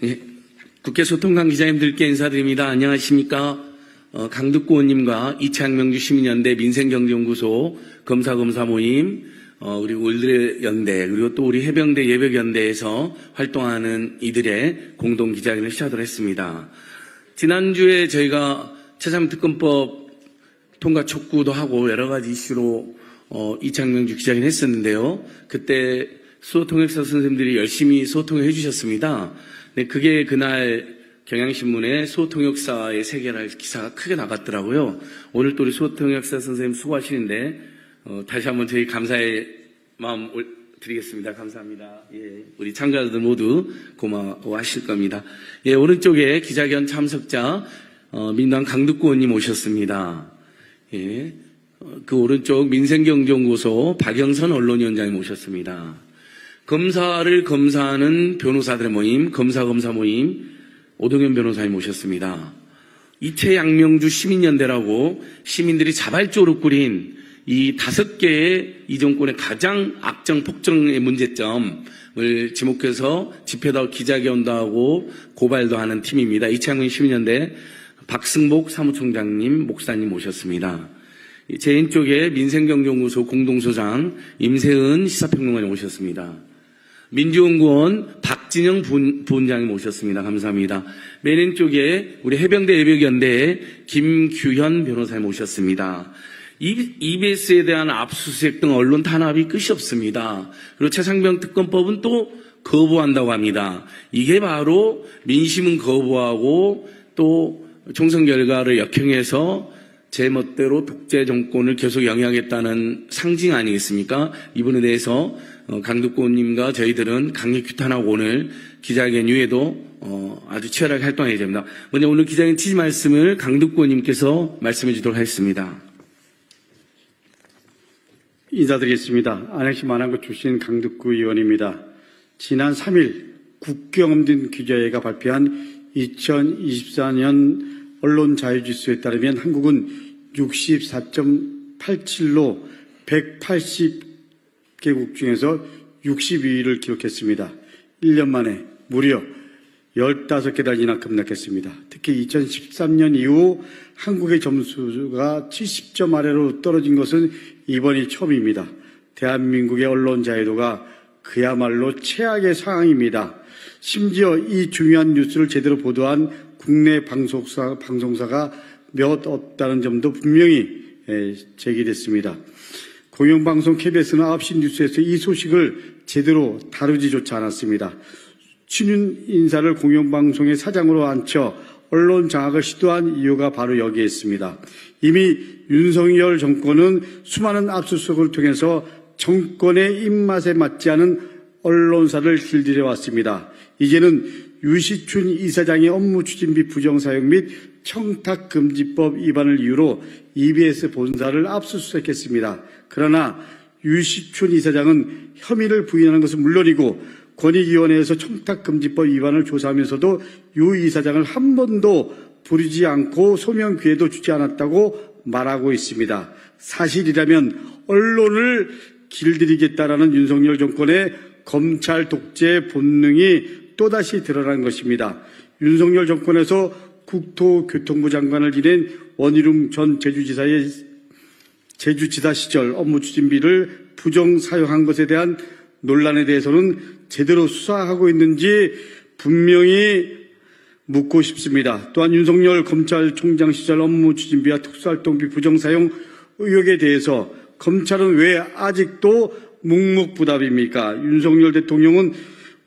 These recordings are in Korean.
예, 국회 소통관 기자님들께 인사드립니다. 안녕하십니까. 강득구 의원님과 이창명주 시민연대 민생경제연구소 검사 모임, 그리고 을들의 연대, 그리고 또 우리 해병대 예벽연대에서 활동하는 이들의 공동 기자회견을 시작을 했습니다. 지난주에 저희가 최상특검법 통과 촉구도 하고 여러 가지 이슈로 이창명주 기자회견 했었는데요. 그때 수호통역사 선생님들이 열심히 소통해 주셨습니다. 네, 그게 그날 경향신문에 수호통역사의 세계라는 기사가 크게 나갔더라고요. 오늘 또 우리 수호통역사 선생님 수고하시는데 다시 한번 저희 감사의 마음 드리겠습니다. 감사합니다. 예, 우리 참가자들 모두 고마워하실 겁니다. 예, 오른쪽에 기자회견 참석자 민당 강득구 의원님 오셨습니다. 예, 그 오른쪽 민생경제연구소 박영선 언론위원장님 오셨습니다. 검사를 검사하는 변호사들의 모임, 검사 모임, 오동현 변호사님 오셨습니다. 이채양명주 시민연대라고 시민들이 자발적으로 꾸린 이 5개의 이 정권의 가장 악정, 폭정의 문제점을 지목해서 집회도 기자회견도 하고 고발도 하는 팀입니다. 이채양명 시민연대 박승복 사무총장님, 목사님 오셨습니다. 제 왼쪽에 민생경제연구소 공동소장 임세은 시사평론가님 오셨습니다. 민주연구원 박진영 부원장님 오셨습니다. 감사합니다. 맨 왼쪽에 우리 해병대 예벽연대의 김규현 변호사님 오셨습니다. EBS에 대한 압수수색 등 언론 탄압이 끝이 없습니다. 그리고 최상병 특검법은 또 거부한다고 합니다. 이게 바로 민심은 거부하고 또 총선 결과를 역행해서 제 멋대로 독재 정권을 계속 영위하겠다는 상징 아니겠습니까? 이분에 대해서 강득구 의원님과 저희들은 강력 규탄하고 오늘 기자회견 이후에도 아주 치열하게 활동해야 됩니다. 먼저 오늘 기자회견 취지 말씀을 강득구 의원님께서 말씀해 주도록 하겠습니다. 인사드리겠습니다. 안양시 만안구 출신 강득구 의원입니다. 지난 3일 국경 없는 기자회가 발표한 2024년 언론자유지수에 따르면 한국은 64.87로 180개국 중에서 62위를 기록했습니다. 1년 만에 무려 15계단이나 급락했습니다. 특히 2013년 이후 한국의 점수가 70점 아래로 떨어진 것은 이번이 처음입니다. 대한민국의 언론 자유도가 그야말로 최악의 상황입니다. 심지어 이 중요한 뉴스를 제대로 보도한 국내 방송사가 몇 없다는 점도 분명히 제기됐습니다. 공영방송 KBS는 9시 뉴스에서 이 소식을 제대로 다루지조차 않았습니다. 친윤 인사를 공영방송의 사장으로 앉혀 언론 장악을 시도한 이유가 바로 여기에 있습니다. 이미 윤석열 정권은 수많은 압수수색을 통해서 정권의 입맛에 맞지 않은 언론사를 길들여 왔습니다. 이제는 유시춘 이사장의 업무 추진비 부정사용 및 청탁금지법 위반을 이유로 EBS 본사를 압수수색했습니다. 그러나 유시춘 이사장은 혐의를 부인하는 것은 물론이고 권익위원회에서 청탁금지법 위반을 조사하면서도 유 이사장을 한 번도 부르지 않고 소명 기회도 주지 않았다고 말하고 있습니다. 사실이라면 언론을 길들이겠다라는 윤석열 정권의 검찰 독재 본능이 또다시 드러난 것입니다. 윤석열 정권에서 국토교통부 장관을 지낸 원희룡 전 제주지사 시절 업무 추진비를 부정 사용한 것에 대한 논란에 대해서는 제대로 수사하고 있는지 분명히 묻고 싶습니다. 또한 윤석열 검찰총장 시절 업무 추진비와 특수활동비 부정 사용 의혹에 대해서 검찰은 왜 아직도 묵묵부답입니까? 윤석열 대통령은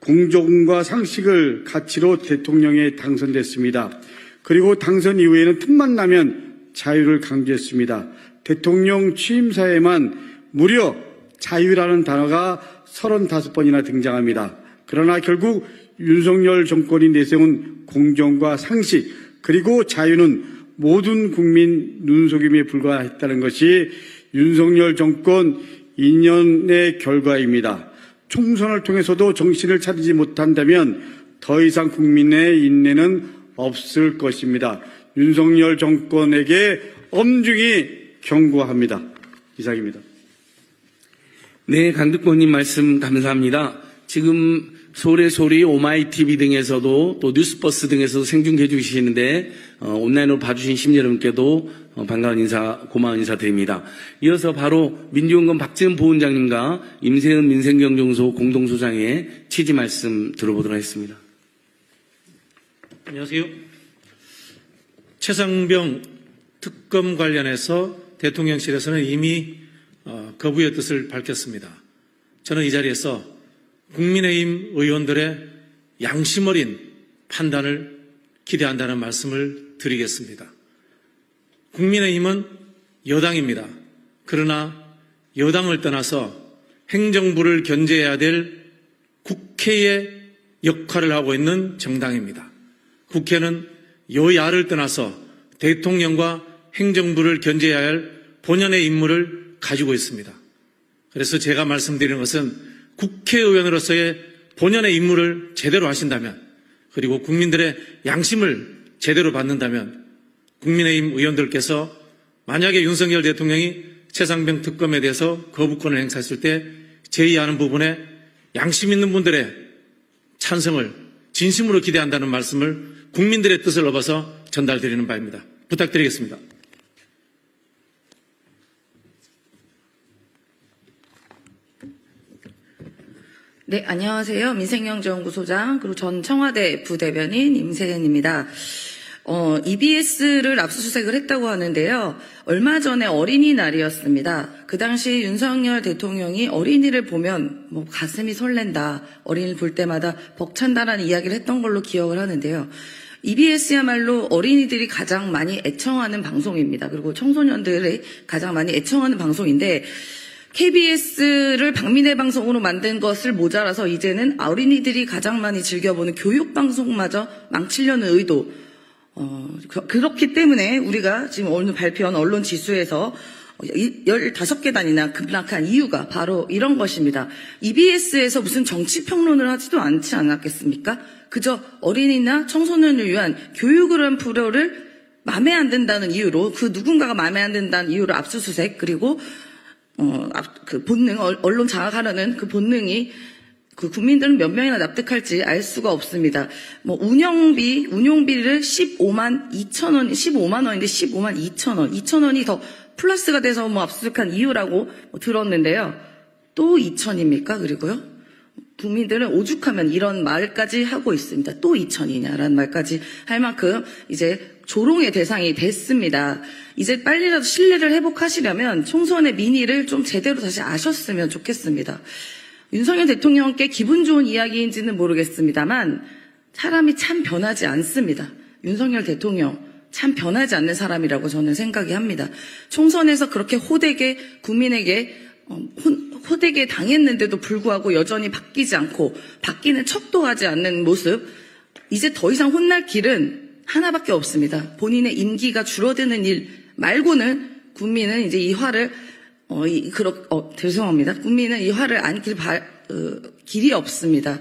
공정과 상식을 가치로 대통령에 당선됐습니다. 그리고 당선 이후에는 틈만 나면 자유를 강조했습니다. 대통령 취임사에만 무려 자유라는 단어가 35번이나 등장합니다. 그러나 결국 윤석열 정권이 내세운 공정과 상식 그리고 자유는 모든 국민 눈속임에 불과했다는 것이 윤석열 정권 2년의 결과입니다. 총선을 통해서도 정신을 차리지 못한다면 더 이상 국민의 인내는 없을 것입니다. 윤석열 정권에게 엄중히 경고합니다. 이상입니다. 네, 강득구 의원님 말씀 감사합니다. 지금 서울의 소리, 오마이TV 등에서도 또 뉴스버스 등에서도 생중계 해주시는데 온라인으로 봐주신 시민 여러분께도 반가운 인사, 고마운 인사 드립니다. 이어서 바로 민주연금 박지은 부원장님과 임세은 민생경제연구소 공동소장의 취지 말씀 들어보도록 하겠습니다. 안녕하세요. 최상병 특검 관련해서 대통령실에서는 이미 거부의 뜻을 밝혔습니다. 저는 이 자리에서 국민의힘 의원들의 양심 어린 판단을 기대한다는 말씀을 드리겠습니다. 국민의힘은 여당입니다. 그러나 여당을 떠나서 행정부를 견제해야 될 국회의 역할을 하고 있는 정당입니다. 국회는 여야를 떠나서 대통령과 행정부를 견제해야 할 본연의 임무를 가지고 있습니다. 그래서 제가 말씀드리는 것은 국회의원으로서의 본연의 임무를 제대로 하신다면, 그리고 국민들의 양심을 제대로 받는다면, 국민의힘 의원들께서 만약에 윤석열 대통령이 최상병 특검에 대해서 거부권을 행사했을 때 제의하는 부분에 양심 있는 분들의 찬성을 진심으로 기대한다는 말씀을 국민들의 뜻을 넘어서 전달드리는 바입니다. 부탁드리겠습니다. 네, 안녕하세요. 민생경제연구소장, 그리고 전 청와대 부대변인 임세은입니다. EBS를 압수수색을 했다고 하는데요. 얼마 전에 어린이날이었습니다. 그 당시 윤석열 대통령이 어린이를 보면 가슴이 설렌다, 어린이를 볼 때마다 벅찬다라는 이야기를 했던 걸로 기억을 하는데요. EBS야말로 어린이들이 가장 많이 애청하는 방송입니다. 그리고 청소년들이 가장 많이 애청하는 방송인데, KBS를 박민혜 방송으로 만든 것을 모자라서 이제는 어린이들이 가장 많이 즐겨보는 교육방송마저 망치려는 의도, 그렇기 때문에 우리가 지금 오늘 발표한 언론 지수에서 15계단이나 급락한 이유가 바로 이런 것입니다. EBS에서 무슨 정치 평론을 하지도 않지 않았겠습니까? 그저 어린이나 청소년을 위한 교육을 한 프로를 마음에 안 든다는 이유로, 그 누군가가 마음에 안 든다는 이유로 압수수색, 그리고 그 본능, 언론 장악하려는 그 본능이, 그 국민들은 몇 명이나 납득할지 알 수가 없습니다. 운용비를 15만 원인데 15만 2천 원. 2천 원이 더 플러스가 돼서 압수수색한 이유라고 들었는데요. 또 2천입니까? 그리고요. 국민들은 오죽하면 이런 말까지 하고 있습니다. 또 2천이냐라는 말까지 할 만큼 이제 조롱의 대상이 됐습니다. 이제 빨리라도 신뢰를 회복하시려면 총선의 민의를 좀 제대로 다시 아셨으면 좋겠습니다. 윤석열 대통령께 기분 좋은 이야기인지는 모르겠습니다만 사람이 참 변하지 않습니다. 윤석열 대통령 참 변하지 않는 사람이라고 저는 생각이 합니다. 총선에서 그렇게 호되게 국민에게 호되게 당했는데도 불구하고 여전히 바뀌지 않고 바뀌는 척도 하지 않는 모습, 이제 더 이상 혼날 길은 하나밖에 없습니다. 본인의 임기가 줄어드는 일 말고는 국민은 이제 이 화를 죄송합니다. 국민은 이 화를 안길 길이 없습니다.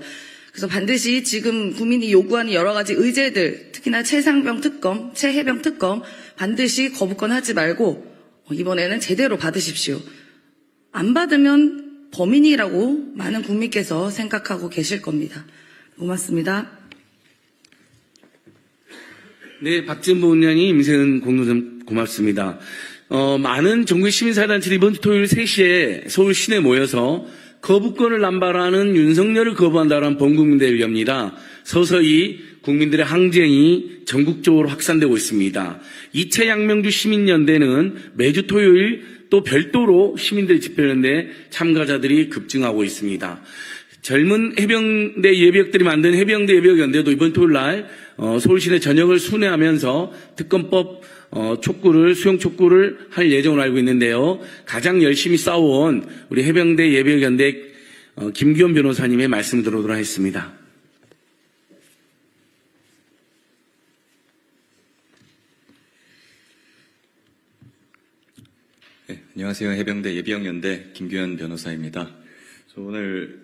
그래서 반드시 지금 국민이 요구하는 여러 가지 의제들, 특히나 최상병 특검, 최해병 특검 반드시 거부권 하지 말고 이번에는 제대로 받으십시오. 안 받으면 범인이라고 많은 국민께서 생각하고 계실 겁니다. 고맙습니다. 네, 박지은 부원장님, 임세은 공동소장 고맙습니다. 많은 전국 시민사회단체들이 이번 주 토요일 3시에 서울 시내에 모여서 거부권을 남발하는 윤석열을 거부한다는 범국민대회를 엽니다. 서서히 국민들의 항쟁이 전국적으로 확산되고 있습니다. 이채양명주 시민연대는 매주 토요일 또 별도로 시민들 집회하는데 참가자들이 급증하고 있습니다. 젊은 해병대 예비역들이 만든 해병대 예비역연대도 이번 토요일 날 서울 시내 전역을 순회하면서 특검법 수용 촉구를 할 예정으로 알고 있는데요. 가장 열심히 싸워온 우리 해병대 예비역연대 김규현 변호사님의 말씀 들어보도록 하겠습니다. 네, 안녕하세요. 해병대 예비역연대 김규현 변호사입니다. 오늘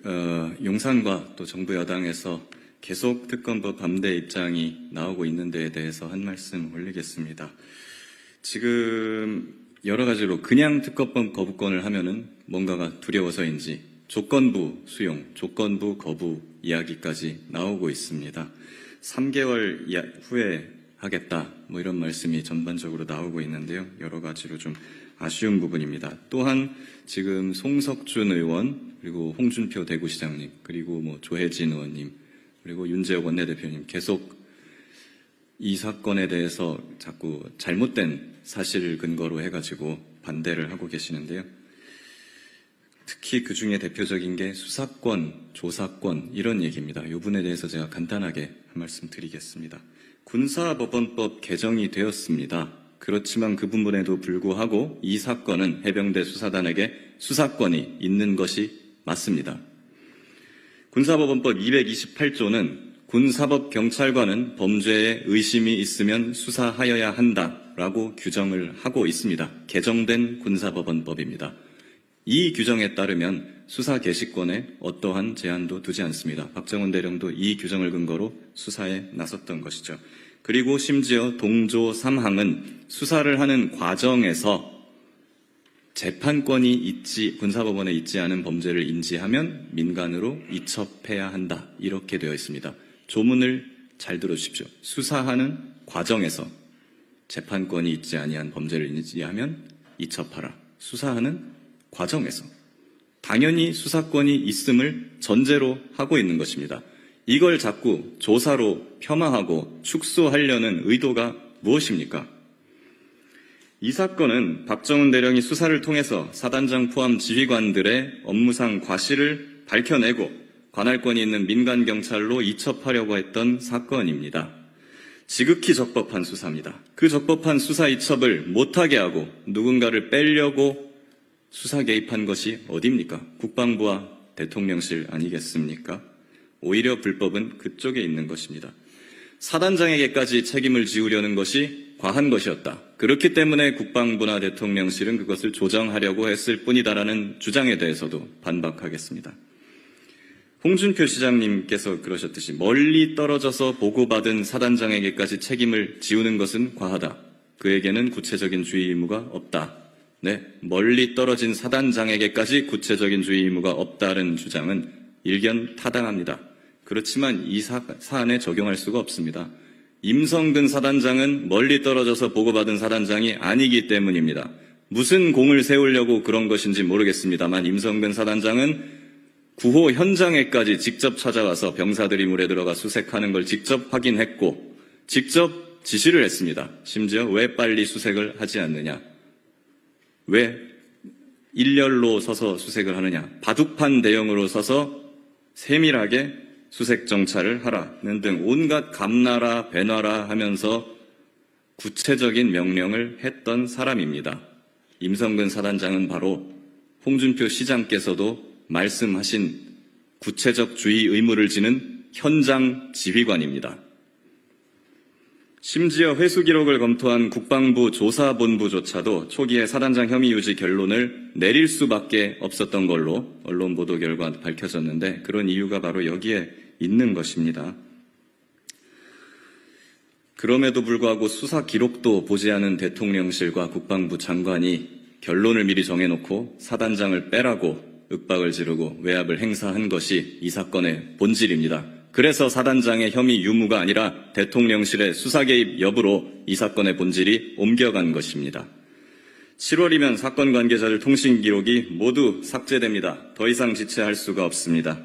용산과 또 정부 여당에서 계속 특검법 반대 입장이 나오고 있는 데에 대해서 한 말씀 올리겠습니다. 지금 여러 가지로 그냥 특검법 거부권을 하면은 뭔가가 두려워서인지 조건부 수용, 조건부 거부 이야기까지 나오고 있습니다. 3개월 후에 하겠다, 뭐 이런 말씀이 전반적으로 나오고 있는데요. 여러 가지로 좀 아쉬운 부분입니다. 또한 지금 송석준 의원, 그리고 홍준표 대구시장님, 그리고 뭐 조혜진 의원님, 그리고 윤재욱 원내대표님 계속 이 사건에 대해서 자꾸 잘못된 사실을 근거로 해가지고 반대를 하고 계시는데요. 특히 그 중에 대표적인 게 수사권, 조사권 이런 얘기입니다. 이 부분에 대해서 제가 간단하게 한 말씀 드리겠습니다. 군사법원법 개정이 되었습니다. 그렇지만 그 부분에도 불구하고 이 사건은 해병대 수사단에게 수사권이 있는 것이 맞습니다. 군사법원법 228조는 군사법 경찰관은 범죄에 의심이 있으면 수사하여야 한다라고 규정을 하고 있습니다. 개정된 군사법원법입니다. 이 규정에 따르면 수사 개시권에 어떠한 제한도 두지 않습니다. 박정훈 대령도 이 규정을 근거로 수사에 나섰던 것이죠. 그리고 심지어 동조 3항은 수사를 하는 과정에서 재판권이 군사법원에 있지 않은 범죄를 인지하면 민간으로 이첩해야 한다. 이렇게 되어 있습니다. 조문을 잘 들어주십시오. 수사하는 과정에서 재판권이 있지 아니한 범죄를 인지하면 이첩하라. 수사하는 과정에서 당연히 수사권이 있음을 전제로 하고 있는 것입니다. 이걸 자꾸 조사로 폄하하고 축소하려는 의도가 무엇입니까? 이 사건은 박정훈 대령이 수사를 통해서 사단장 포함 지휘관들의 업무상 과실을 밝혀내고 관할권이 있는 민간 경찰로 이첩하려고 했던 사건입니다. 지극히 적법한 수사입니다. 그 적법한 수사 이첩을 못하게 하고 누군가를 빼려고 수사 개입한 것이 어디입니까? 국방부와 대통령실 아니겠습니까? 오히려 불법은 그쪽에 있는 것입니다. 사단장에게까지 책임을 지우려는 것이 과한 것이었다. 그렇기 때문에 국방부나 대통령실은 그것을 조정하려고 했을 뿐이다라는 주장에 대해서도 반박하겠습니다. 홍준표 시장님께서 그러셨듯이 멀리 떨어져서 보고받은 사단장에게까지 책임을 지우는 것은 과하다. 그에게는 구체적인 주의 의무가 없다. 네, 멀리 떨어진 사단장에게까지 구체적인 주의 의무가 없다는 주장은 일견 타당합니다. 그렇지만 이 사안에 적용할 수가 없습니다. 임성근 사단장은 멀리 떨어져서 보고받은 사단장이 아니기 때문입니다. 무슨 공을 세우려고 그런 것인지 모르겠습니다만 임성근 사단장은 구호 현장에까지 직접 찾아와서 병사들이 물에 들어가 수색하는 걸 직접 확인했고 직접 지시를 했습니다. 심지어 왜 빨리 수색을 하지 않느냐? 왜 일렬로 서서 수색을 하느냐? 바둑판 대형으로 서서 세밀하게 수색 정찰을 하라는 등 온갖 감나라 배나라 하면서 구체적인 명령을 했던 사람입니다. 임성근 사단장은 바로 홍준표 시장께서도 말씀하신 구체적 주의 의무를 지는 현장 지휘관입니다. 심지어 회수 기록을 검토한 국방부 조사본부조차도 초기에 사단장 혐의 유지 결론을 내릴 수밖에 없었던 걸로 언론 보도 결과 밝혀졌는데 그런 이유가 바로 여기에 있는 것입니다. 그럼에도 불구하고 수사 기록도 보지 않은 대통령실과 국방부 장관이 결론을 미리 정해놓고 사단장을 빼라고 윽박을 지르고 외압을 행사한 것이 이 사건의 본질입니다. 그래서 사단장의 혐의 유무가 아니라 대통령실의 수사 개입 여부로 이 사건의 본질이 옮겨간 것입니다. 7월이면 사건 관계자들 통신 기록이 모두 삭제됩니다. 더 이상 지체할 수가 없습니다.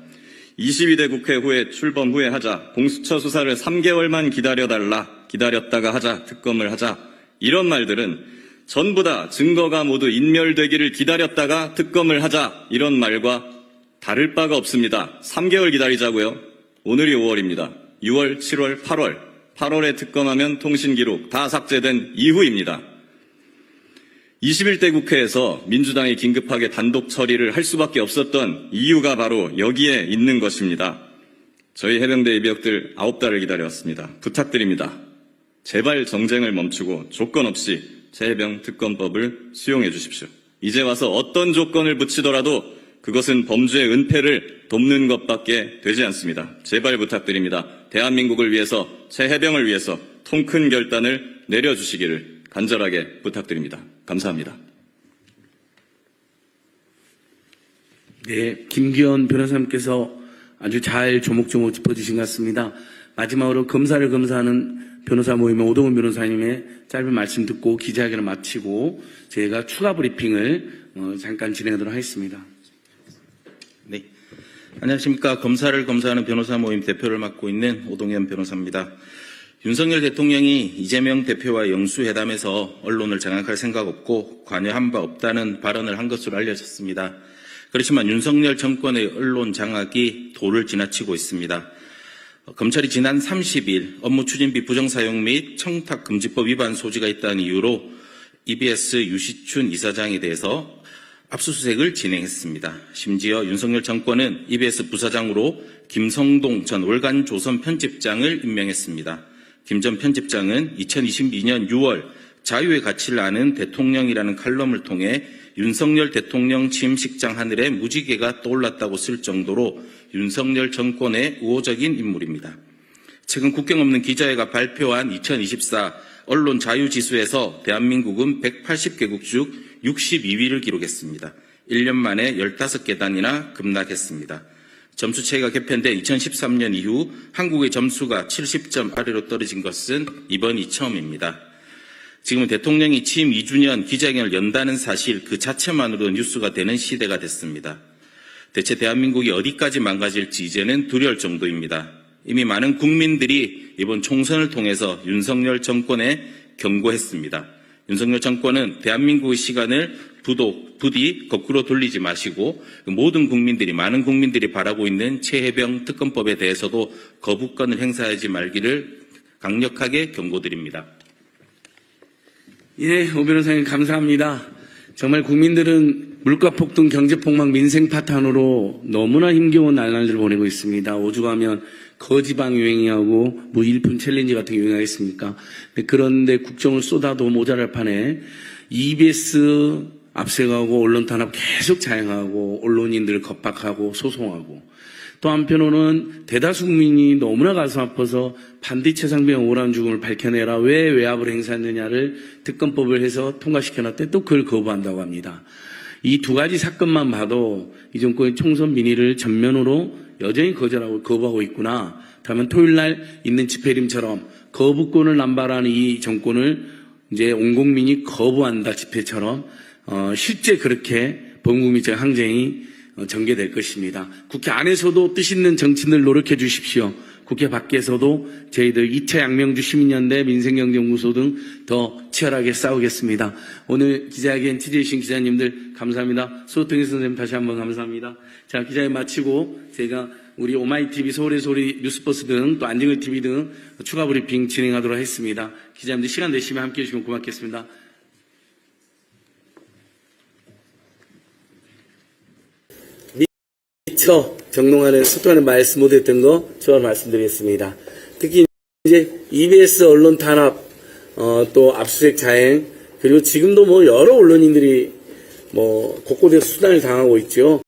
22대 국회 후에 출범 후에 하자, 공수처 수사를 3개월만 기다렸다가 하자, 특검을 하자, 이런 말들은 전부 다 증거가 모두 인멸되기를 기다렸다가 특검을 하자, 이런 말과 다를 바가 없습니다. 3개월 기다리자고요. 오늘이 5월입니다. 6월, 7월, 8월에 특검하면 통신기록 다 삭제된 이후입니다. 21대 국회에서 민주당이 긴급하게 단독 처리를 할 수밖에 없었던 이유가 바로 여기에 있는 것입니다. 저희 해병대 예비역들 9달을 기다려왔습니다. 부탁드립니다. 제발 정쟁을 멈추고 조건 없이 새해병 특검법을 수용해 주십시오. 이제 와서 어떤 조건을 붙이더라도 그것은 범죄의 은폐를 돕는 것밖에 되지 않습니다. 제발 부탁드립니다. 대한민국을 위해서, 새해병을 위해서 통큰 결단을 내려주시기를 간절하게 부탁드립니다. 감사합니다. 네, 김기현 변호사님께서 아주 잘 조목조목 짚어주신 것 같습니다. 마지막으로 검사를 검사하는 변호사 모임의 오동훈 변호사님의 짧은 말씀 듣고 기자회견을 마치고 저희가 추가 브리핑을 잠깐 진행하도록 하겠습니다. 네. 안녕하십니까. 검사를 검사하는 변호사 모임 대표를 맡고 있는 오동현 변호사입니다. 윤석열 대통령이 이재명 대표와 영수회담에서 언론을 장악할 생각 없고 관여한 바 없다는 발언을 한 것으로 알려졌습니다. 그렇지만 윤석열 정권의 언론 장악이 도를 지나치고 있습니다. 검찰이 지난 30일 업무추진비 부정사용 및 청탁금지법 위반 소지가 있다는 이유로 EBS 유시춘 이사장에 대해서 압수수색을 진행했습니다. 심지어 윤석열 정권은 EBS 부사장으로 김성동 전 월간 조선 편집장을 임명했습니다. 김 전 편집장은 2022년 6월 자유의 가치를 아는 대통령이라는 칼럼을 통해 윤석열 대통령 취임식장 하늘에 무지개가 떠올랐다고 쓸 정도로 윤석열 정권의 우호적인 인물입니다. 최근 국경 없는 기자회가 발표한 2024 언론 자유지수에서 대한민국은 180개국 중 62위를 기록했습니다. 1년 만에 15계단이나 급락했습니다. 점수 체계가 개편돼 2013년 이후 한국의 점수가 70점 아래로 떨어진 것은 이번이 처음입니다. 지금은 대통령이 취임 2주년 기자회견을 연다는 사실 그 자체만으로 뉴스가 되는 시대가 됐습니다. 대체 대한민국이 어디까지 망가질지 이제는 두려울 정도입니다. 이미 많은 국민들이 이번 총선을 통해서 윤석열 정권에 경고했습니다. 윤석열 정권은 대한민국의 시간을 부디 거꾸로 돌리지 마시고 모든 국민들이, 많은 국민들이 바라고 있는 최혜병 특검법에 대해서도 거부권을 행사하지 말기를 강력하게 경고드립니다. 예, 오 변호사님 감사합니다. 정말 국민들은 물가 폭등, 경제 폭망, 민생 파탄으로 너무나 힘겨운 날들을 보내고 있습니다. 오죽하면 거지방 유행하고 뭐 일품 챌린지 같은 게 유행하겠습니까? 그런데 국정을 쏟아도 모자랄 판에 EBS 압색하고 언론 탄압 계속 자행하고 언론인들을 겁박하고 소송하고 또 한편으로는 대다수 국민이 너무나 가슴 아파서 반드시 최상병 억울한 죽음을 밝혀내라, 왜 외압을 행사했느냐를 특검법을 해서 통과시켜놨대 또 그걸 거부한다고 합니다. 이 두 가지 사건만 봐도 이 정권의 총선 민의를 전면으로 여전히 거부하고 있구나. 다음은 토요일 날 있는 집회림처럼 거부권을 남발하는 이 정권을 이제 온 국민이 거부한다 집회처럼 실제 그렇게 범국민적 항쟁이 전개될 것입니다. 국회 안에서도 뜻 있는 정치인들 노력해 주십시오. 국회 밖에서도 저희들 이채 양명주 시민연대 민생경제연구소 등 더 치열하게 싸우겠습니다. 오늘 기자회견 취재해 주신 기자님들 감사합니다. 소통희 선생님 다시 한번 감사합니다. 자, 기자회견 마치고 제가 우리 오마이TV, 서울의 소리, 뉴스버스 등 또 안진걸TV 등 추가 브리핑 진행하도록 하겠습니다. 기자님들 시간 되시면 함께해 주시면 고맙겠습니다. 미처 정롱하는 소통하는 말씀 못했던 거 제가 말씀드리겠습니다. 특히 이제 EBS 언론 탄압, 또 압수수색 자행, 그리고 지금도 뭐 여러 언론인들이 뭐 곳곳에서 수단을 당하고 있죠.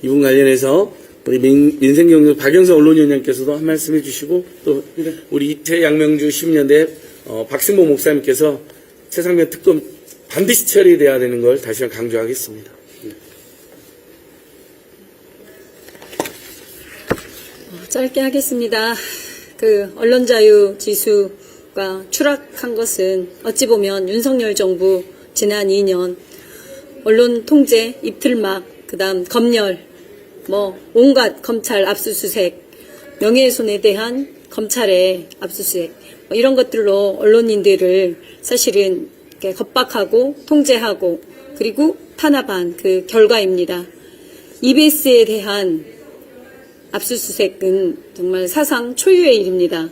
이분 관련해서 우리 민생경제 박영선 언론위원장께서도 한 말씀 해주시고 또 우리 이태 양명주 시민연대 박승모 목사님께서 최상병 특검 반드시 처리돼야 되는 걸 다시 한번 강조하겠습니다. 짧게 하겠습니다. 언론 자유 지수가 추락한 것은 어찌 보면 윤석열 정부 지난 2년 언론 통제, 입틀막, 그다음 검열, 온갖 검찰 압수수색, 명예훼손에 대한 검찰의 압수수색, 이런 것들로 언론인들을 사실은 이렇게 겁박하고 통제하고 그리고 탄압한 그 결과입니다. EBS에 대한 압수수색은 정말 사상 초유의 일입니다.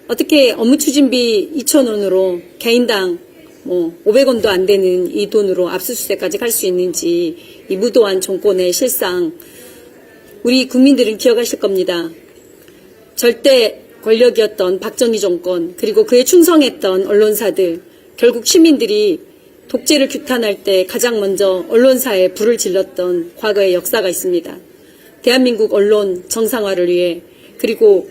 어떻게 업무추진비 2,000원으로 개인당 500원도 안 되는 이 돈으로 압수수색까지 갈 수 있는지, 이 무도한 정권의 실상 우리 국민들은 기억하실 겁니다. 절대 권력이었던 박정희 정권, 그리고 그에 충성했던 언론사들, 결국 시민들이 독재를 규탄할 때 가장 먼저 언론사에 불을 질렀던 과거의 역사가 있습니다. 대한민국 언론 정상화를 위해, 그리고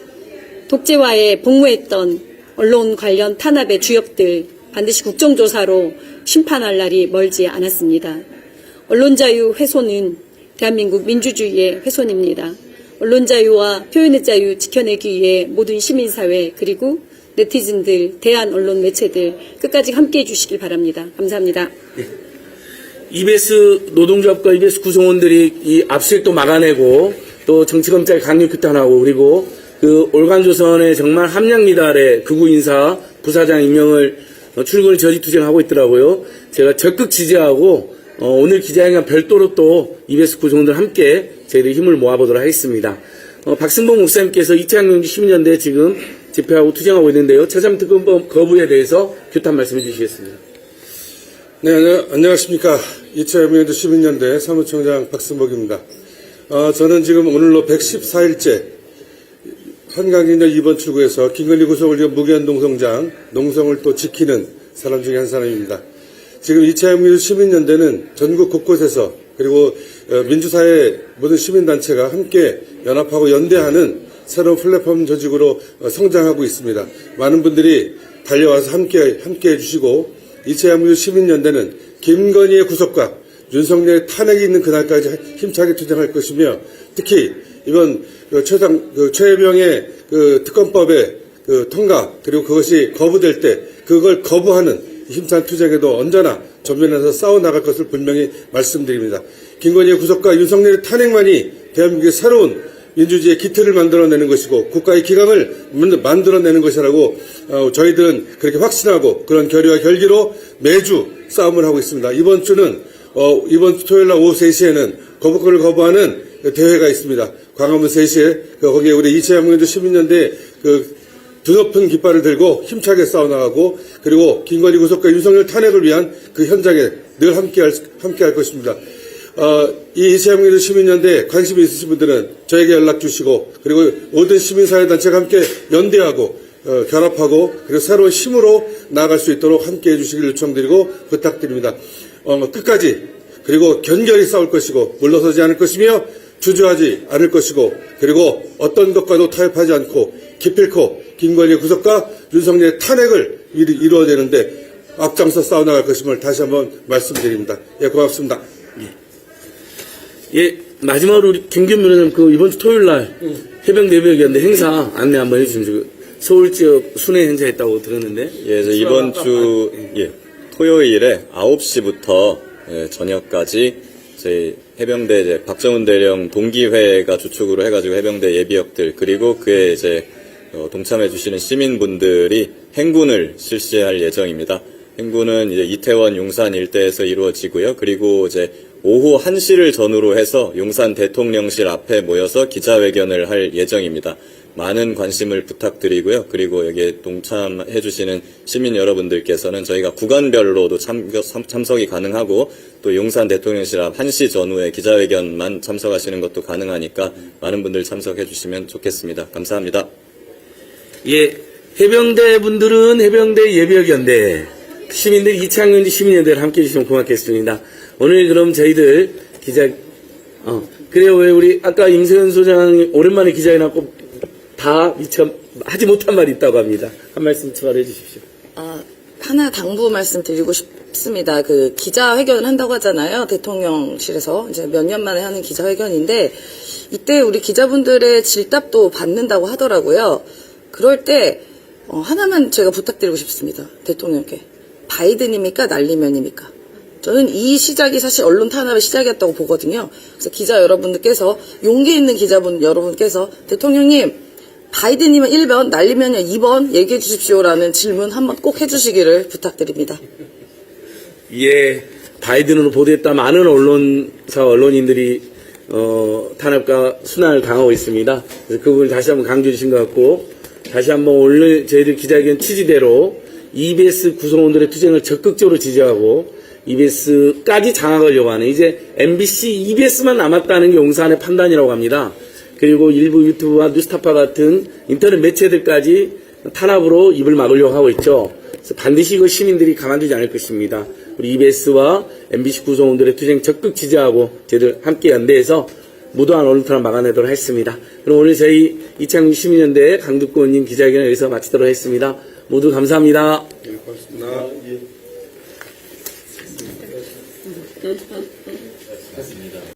독재와에 복무했던 언론 관련 탄압의 주역들 반드시 국정조사로 심판할 날이 멀지 않았습니다. 언론 자유 훼손은 대한민국 민주주의의 훼손입니다. 언론 자유와 표현의 자유 지켜내기 위해 모든 시민사회 그리고 네티즌들, 대한 언론 매체들 끝까지 함께해 주시길 바랍니다. 감사합니다. EBS 노동조합과 EBS 구성원들이 이 압수수색도 막아내고 또 정치검찰 강력 규탄하고 그리고 그 올간조선의 정말 함량 미달의 극우 인사 부사장 임명을 출근을 저지 투쟁하고 있더라고요. 제가 적극 지지하고 오늘 기자회견 별도로 또 EBS 구성원들 함께 저희들이 힘을 모아보도록 하겠습니다. 박승봉 목사님께서 이창명주 시민연대 지금 집회하고 투쟁하고 있는데요. 최삼특검법 거부에 대해서 규탄 말씀해 주시겠습니다. 네, 안녕하십니까. 이창명주 시민연대 사무총장 박승복입니다. 저는 지금 오늘로 114일째 한강진역 2번 출구에서 김건희 구속을 위한 무기한 농성을 또 지키는 사람 중에 한 사람입니다. 지금 이창명주 시민연대는 전국 곳곳에서 그리고 민주사회 모든 시민단체가 함께 연합하고 연대하는 새로운 플랫폼 조직으로 성장하고 있습니다. 많은 분들이 달려와서 함께 해주시고 이창명주 시민연대는 김건희의 구속과 윤석열의 탄핵이 있는 그날까지 힘차게 투쟁할 것이며 특히 이번 최혜병의 특검법의 통과 그리고 그것이 거부될 때 그걸 거부하는 힘찬 투쟁에도 언제나 전면에서 싸워나갈 것을 분명히 말씀드립니다. 김건희의 구속과 윤석열의 탄핵만이 대한민국의 새로운 민주주의의 기틀을 만들어내는 것이고 국가의 기강을 만들어내는 것이라고 저희들은 그렇게 확신하고 그런 결의와 결기로 매주 싸움을 하고 있습니다. 이번 토요일 날 오후 3시에는 거부권을 거부하는 대회가 있습니다. 광화문 3시에 거기에 우리 이창명주 시민연대 드높은 깃발을 들고 힘차게 싸워나가고 그리고 김건희 구속과 윤석열 탄핵을 위한 그 현장에 늘 함께할 것입니다. 이 이창명주 시민연대에 관심이 있으신 분들은 저에게 연락 주시고 그리고 모든 시민사회단체가 함께 연대하고 결합하고 그리고 새로운 힘으로 나아갈 수 있도록 함께해 주시길 요청드리고 부탁드립니다. 끝까지 그리고 견결히 싸울 것이고 물러서지 않을 것이며 주저하지 않을 것이고 그리고 어떤 것과도 타협하지 않고 기필코 김건희 구속과 윤석열의 탄핵을 이루어내는데 앞장서 싸워나갈 것임을 다시 한번 말씀드립니다. 예, 고맙습니다. 예, 마지막으로 우리 김기현 변호사님 이번 주 토요일 날 해병대 예비역이었는데 행사 안내 한번 해주시면 서울 지역 순회 행사했다고 들었는데. 예, 이번 주 토요일에 9시부터 저녁까지 저희 해병대 박정훈 대령 동기회가 주축으로 해가지고 해병대 예비역들 그리고 그에 동참해 주시는 시민분들이 행군을 실시할 예정입니다. 행군은 이태원 용산 일대에서 이루어지고요. 그리고 오후 1시를 전후로 해서 용산 대통령실 앞에 모여서 기자회견을 할 예정입니다. 많은 관심을 부탁드리고요. 그리고 여기에 동참해 주시는 시민 여러분들께서는 저희가 구간별로도 참석이 가능하고 또 용산 대통령실 앞 1시 전후에 기자회견만 참석하시는 것도 가능하니까 많은 분들 참석해 주시면 좋겠습니다. 감사합니다. 예, 해병대 분들은 해병대 예비역연대, 시민들 이창명주 시민연대를 함께 해주시면 고맙겠습니다. 오늘 그럼 저희들 그래요. 왜 우리 아까 임세현 소장이 오랜만에 기자회견하고 다 미처 하지 못한 말이 있다고 합니다. 한 말씀 추가로 해주십시오. 하나 당부 말씀드리고 싶습니다. 기자회견을 한다고 하잖아요. 대통령실에서 이제 몇 년 만에 하는 기자회견인데 이때 우리 기자분들의 질답도 받는다고 하더라고요. 그럴 때 하나만 제가 부탁드리고 싶습니다. 대통령께. 바이든입니까? 날리면입니까? 저는 이 시작이 사실 언론 탄압의 시작이었다고 보거든요. 그래서 기자 여러분들께서 용기 있는 기자분 여러분께서 대통령님 바이든이면 1번, 날리면요 2번 얘기해 주십시오라는 질문 한번 꼭 해주시기를 부탁드립니다. 예, 바이든으로 보도했다 많은 언론인들이 탄압과 순환을 당하고 있습니다. 그래서 그 부분을 다시 한번 강조해 주신 것 같고 다시 한번 오늘 저희들 기자회견 취지대로 EBS 구성원들의 투쟁을 적극적으로 지지하고 EBS까지 장악하려고 하는 이제 MBC, EBS만 남았다는 게 용산의 판단이라고 합니다. 그리고 일부 유튜브와 뉴스타파 같은 인터넷 매체들까지 탄압으로 입을 막으려고 하고 있죠. 그래서 반드시 그 시민들이 가만두지 않을 것입니다. 우리 EBS와 MBC 구성원들의 투쟁 적극 지지하고 저희들 함께 연대해서 무도한 언론 탄압 막아내도록 하겠습니다. 그럼 오늘 저희 이창명 시민연대 강두권님 기자회견을 여기서 마치도록 하겠습니다. 모두 감사합니다. 예, 고맙습니다. 예.